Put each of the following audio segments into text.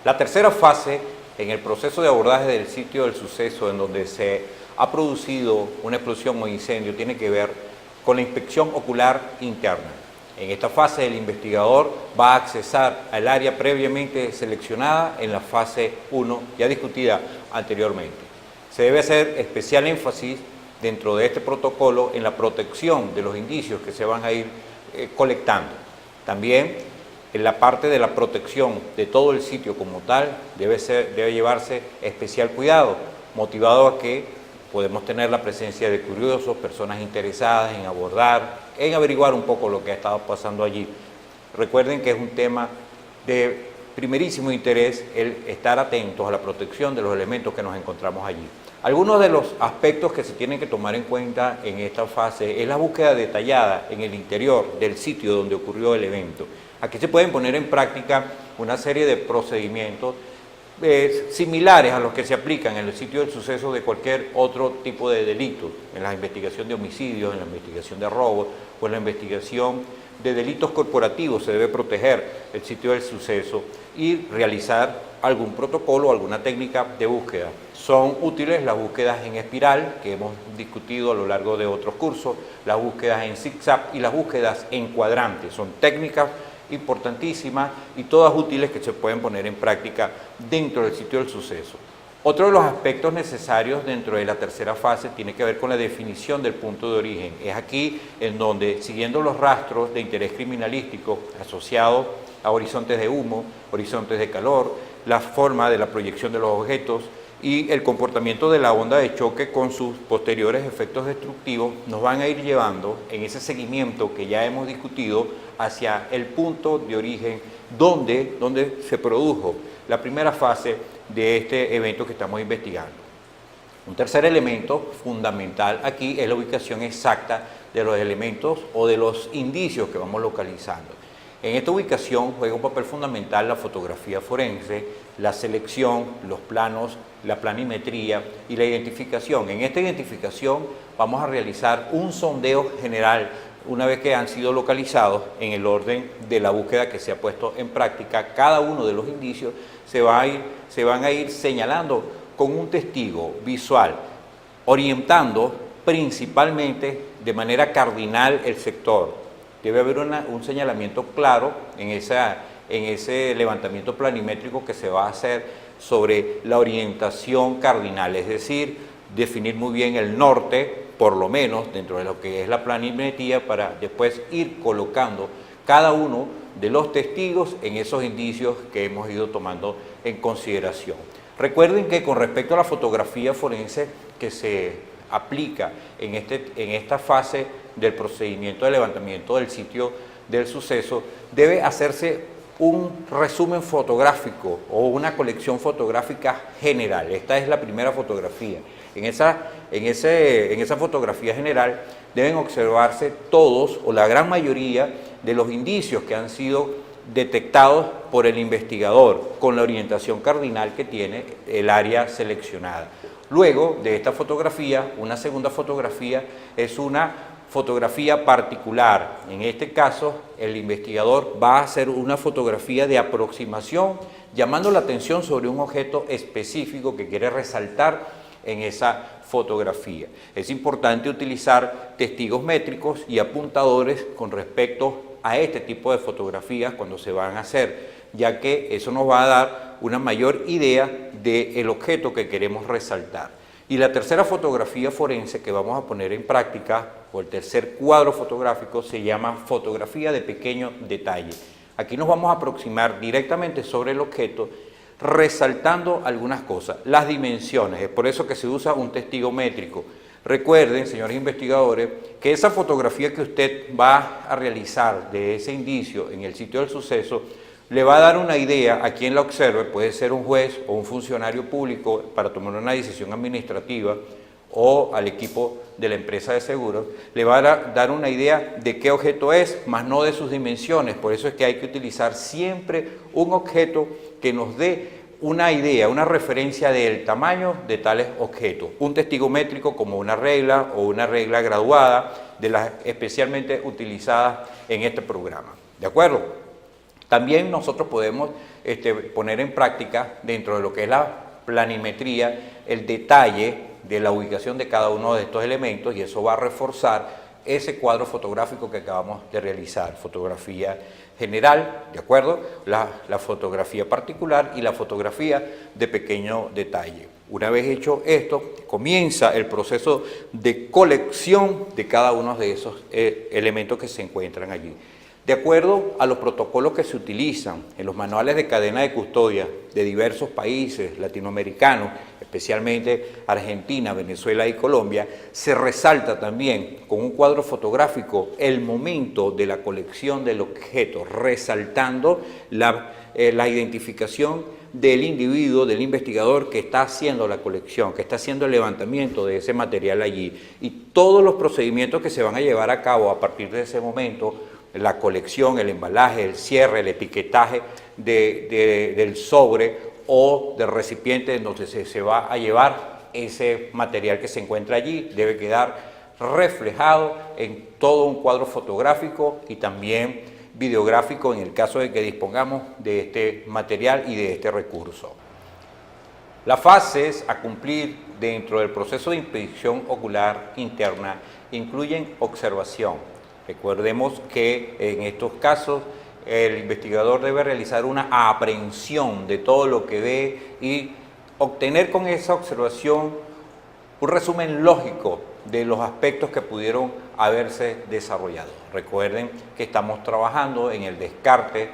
La tercera fase en el proceso de abordaje del sitio del suceso en donde se ha producido una explosión o incendio tiene que ver con la inspección ocular interna. En esta fase el investigador va a accesar al área previamente seleccionada en la fase 1 ya discutida anteriormente. Se debe hacer especial énfasis dentro de este protocolo en la protección de los indicios que se van a ir colectando. También en la parte de la protección de todo el sitio como tal debe llevarse especial cuidado, motivado a que podemos tener la presencia de curiosos, personas interesadas en abordar, en averiguar un poco lo que ha estado pasando allí. Recuerden que es un tema de primerísimo interés el estar atentos a la protección de los elementos que nos encontramos allí. Algunos de los aspectos que se tienen que tomar en cuenta en esta fase es la búsqueda detallada en el interior del sitio donde ocurrió el evento. Aquí se pueden poner en práctica una serie de procedimientos similares a los que se aplican en el sitio del suceso de cualquier otro tipo de delito, en la investigación de homicidios, en la investigación de robos o en la investigación de delitos corporativos. Se debe proteger el sitio del suceso y realizar algún protocolo o alguna técnica de búsqueda. Son útiles las búsquedas en espiral, que hemos discutido a lo largo de otros cursos, las búsquedas en zigzag y las búsquedas en cuadrante. Son técnicas importantísimas y todas útiles que se pueden poner en práctica dentro del sitio del suceso. Otro de los aspectos necesarios dentro de la tercera fase tiene que ver con la definición del punto de origen. Es aquí en donde, siguiendo los rastros de interés criminalístico asociados a horizontes de humo, horizontes de calor, la forma de la proyección de los objetos y el comportamiento de la onda de choque con sus posteriores efectos destructivos, nos van a ir llevando en ese seguimiento que ya hemos discutido hacia el punto de origen donde se produjo la primera fase de este evento que estamos investigando. Un tercer elemento fundamental aquí es la ubicación exacta de los elementos o de los indicios que vamos localizando. En esta ubicación juega un papel fundamental la fotografía forense, la selección, los planos, la planimetría y la identificación. En esta identificación vamos a realizar un sondeo general una vez que han sido localizados en el orden de la búsqueda que se ha puesto en práctica. Cada uno de los indicios se van a ir señalando con un testigo visual, orientando principalmente de manera cardinal el sector. Debe haber un señalamiento claro en ese levantamiento planimétrico que se va a hacer sobre la orientación cardinal, es decir, definir muy bien el norte, por lo menos dentro de lo que es la planimetría, para después ir colocando cada uno de los testigos en esos indicios que hemos ido tomando en consideración. Recuerden que con respecto a la fotografía forense que se aplica en esta fase del procedimiento de levantamiento del sitio del suceso, debe hacerse un resumen fotográfico o una colección fotográfica general. Esta es la primera fotografía. En esa fotografía general deben observarse todos o la gran mayoría de los indicios que han sido detectados por el investigador con la orientación cardinal que tiene el área seleccionada. Luego de esta fotografía, una segunda fotografía es una fotografía particular. En este caso, el investigador va a hacer una fotografía de aproximación, llamando la atención sobre un objeto específico que quiere resaltar en esa fotografía. Es importante utilizar testigos métricos y apuntadores con respecto a este tipo de fotografías cuando se van a hacer, ya que eso nos va a dar una mayor idea del objeto que queremos resaltar. Y la tercera fotografía forense que vamos a poner en práctica, o el tercer cuadro fotográfico, se llama fotografía de pequeño detalle. Aquí nos vamos a aproximar directamente sobre el objeto, resaltando algunas cosas, las dimensiones. Es por eso que se usa un testigo métrico. Recuerden, señores investigadores, que esa fotografía que usted va a realizar de ese indicio en el sitio del suceso le va a dar una idea a quien la observe, puede ser un juez o un funcionario público para tomar una decisión administrativa, o al equipo de la empresa de seguros, le va a dar una idea de qué objeto es, más no de sus dimensiones. Por eso es que hay que utilizar siempre un objeto que nos dé una idea, una referencia del tamaño de tales objetos. Un testigo métrico como una regla o una regla graduada, de las especialmente utilizadas en este programa. ¿De acuerdo? También nosotros podemos poner en práctica, dentro de lo que es la planimetría, el detalle de la ubicación de cada uno de estos elementos, y eso va a reforzar ese cuadro fotográfico que acabamos de realizar. Fotografía general, ¿de acuerdo? La fotografía particular y la fotografía de pequeño detalle. Una vez hecho esto, comienza el proceso de colección de cada uno de esos elementos que se encuentran allí. De acuerdo a los protocolos que se utilizan en los manuales de cadena de custodia de diversos países latinoamericanos, especialmente Argentina, Venezuela y Colombia, se resalta también con un cuadro fotográfico el momento de la colección del objeto, resaltando la identificación del individuo, del investigador que está haciendo la colección, que está haciendo el levantamiento de ese material allí, y todos los procedimientos que se van a llevar a cabo a partir de ese momento: la colección, el embalaje, el cierre, el etiquetaje del sobre o del recipiente en donde se va a llevar ese material que se encuentra allí, debe quedar reflejado en todo un cuadro fotográfico y también videográfico en el caso de que dispongamos de este material y de este recurso. Las fases a cumplir dentro del proceso de inspección ocular interna incluyen observación. Recordemos que en estos casos el investigador debe realizar una aprehensión de todo lo que ve y obtener con esa observación un resumen lógico de los aspectos que pudieron haberse desarrollado. Recuerden que estamos trabajando en el descarte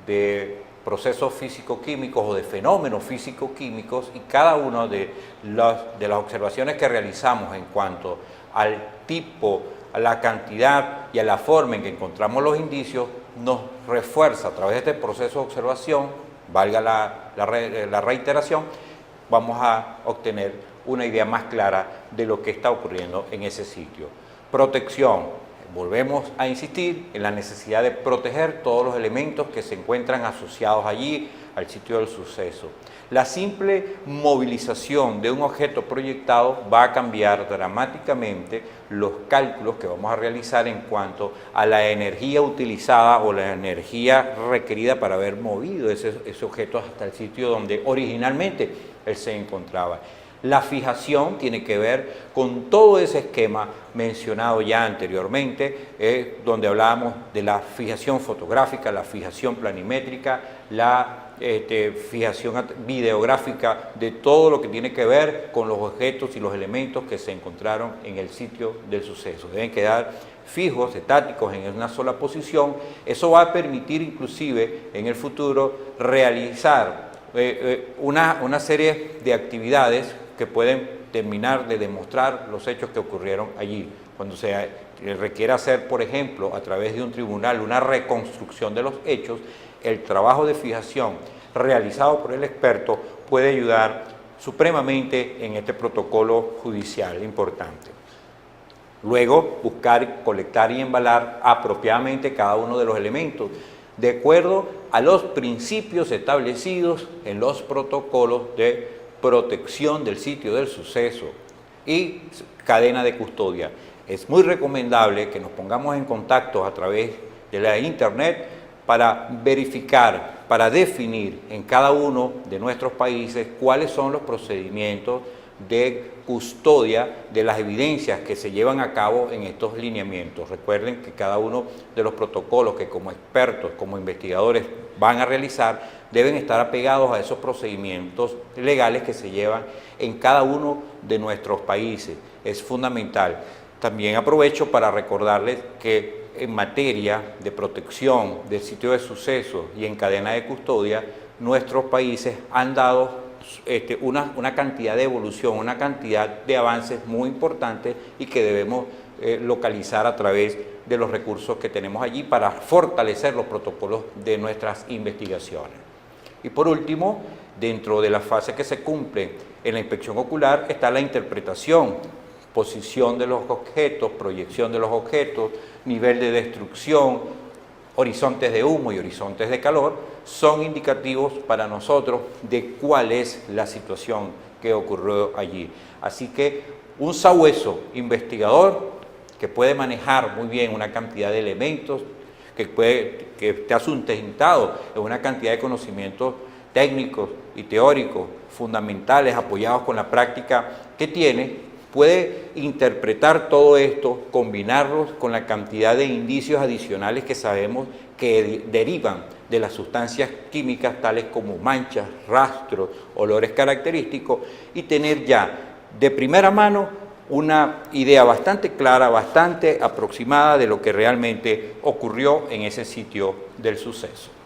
de procesos físico-químicos o de fenómenos físico-químicos, y cada una de las observaciones que realizamos en cuanto al tipo, a la cantidad y a la forma en que encontramos los indicios nos refuerza a través de este proceso de observación, valga la reiteración, vamos a obtener una idea más clara de lo que está ocurriendo en ese sitio. Protección. Volvemos a insistir en la necesidad de proteger todos los elementos que se encuentran asociados allí al sitio del suceso. La simple movilización de un objeto proyectado va a cambiar dramáticamente los cálculos que vamos a realizar en cuanto a la energía utilizada o la energía requerida para haber movido ese objeto hasta el sitio donde originalmente él se encontraba. La fijación tiene que ver con todo ese esquema mencionado ya anteriormente, donde hablábamos de la fijación fotográfica, la fijación planimétrica, la fijación videográfica, de todo lo que tiene que ver con los objetos y los elementos que se encontraron en el sitio del suceso. Deben quedar fijos, estáticos, en una sola posición. Eso va a permitir inclusive en el futuro realizar una serie de actividades que pueden terminar de demostrar los hechos que ocurrieron allí. Cuando se requiere hacer, por ejemplo, a través de un tribunal, una reconstrucción de los hechos, el trabajo de fijación realizado por el experto puede ayudar supremamente en este protocolo judicial importante. Luego, buscar, colectar y embalar apropiadamente cada uno de los elementos, de acuerdo a los principios establecidos en los protocolos de protección del sitio del suceso y cadena de custodia. Es muy recomendable que nos pongamos en contacto a través de la internet para verificar, para definir en cada uno de nuestros países cuáles son los procedimientos de custodia de las evidencias que se llevan a cabo en estos lineamientos. Recuerden que cada uno de los protocolos que como expertos, como investigadores van a realizar, deben estar apegados a esos procedimientos legales que se llevan en cada uno de nuestros países. Es fundamental. También aprovecho para recordarles que en materia de protección del sitio de suceso y en cadena de custodia, nuestros países han dado una cantidad de evolución, una cantidad de avances muy importantes y que debemos localizar a través de los recursos que tenemos allí para fortalecer los protocolos de nuestras investigaciones. Y por último, dentro de la fase que se cumple en la inspección ocular está la interpretación, posición de los objetos, proyección de los objetos, nivel de destrucción, horizontes de humo y horizontes de calor, son indicativos para nosotros de cuál es la situación que ocurrió allí. Así que un sabueso investigador que puede manejar muy bien una cantidad de elementos, que esté sustentado en una cantidad de conocimientos técnicos y teóricos fundamentales, apoyados con la práctica que tiene, puede interpretar todo esto, combinarlos con la cantidad de indicios adicionales que sabemos que derivan de las sustancias químicas tales como manchas, rastros, olores característicos, y tener ya de primera mano una idea bastante clara, bastante aproximada de lo que realmente ocurrió en ese sitio del suceso.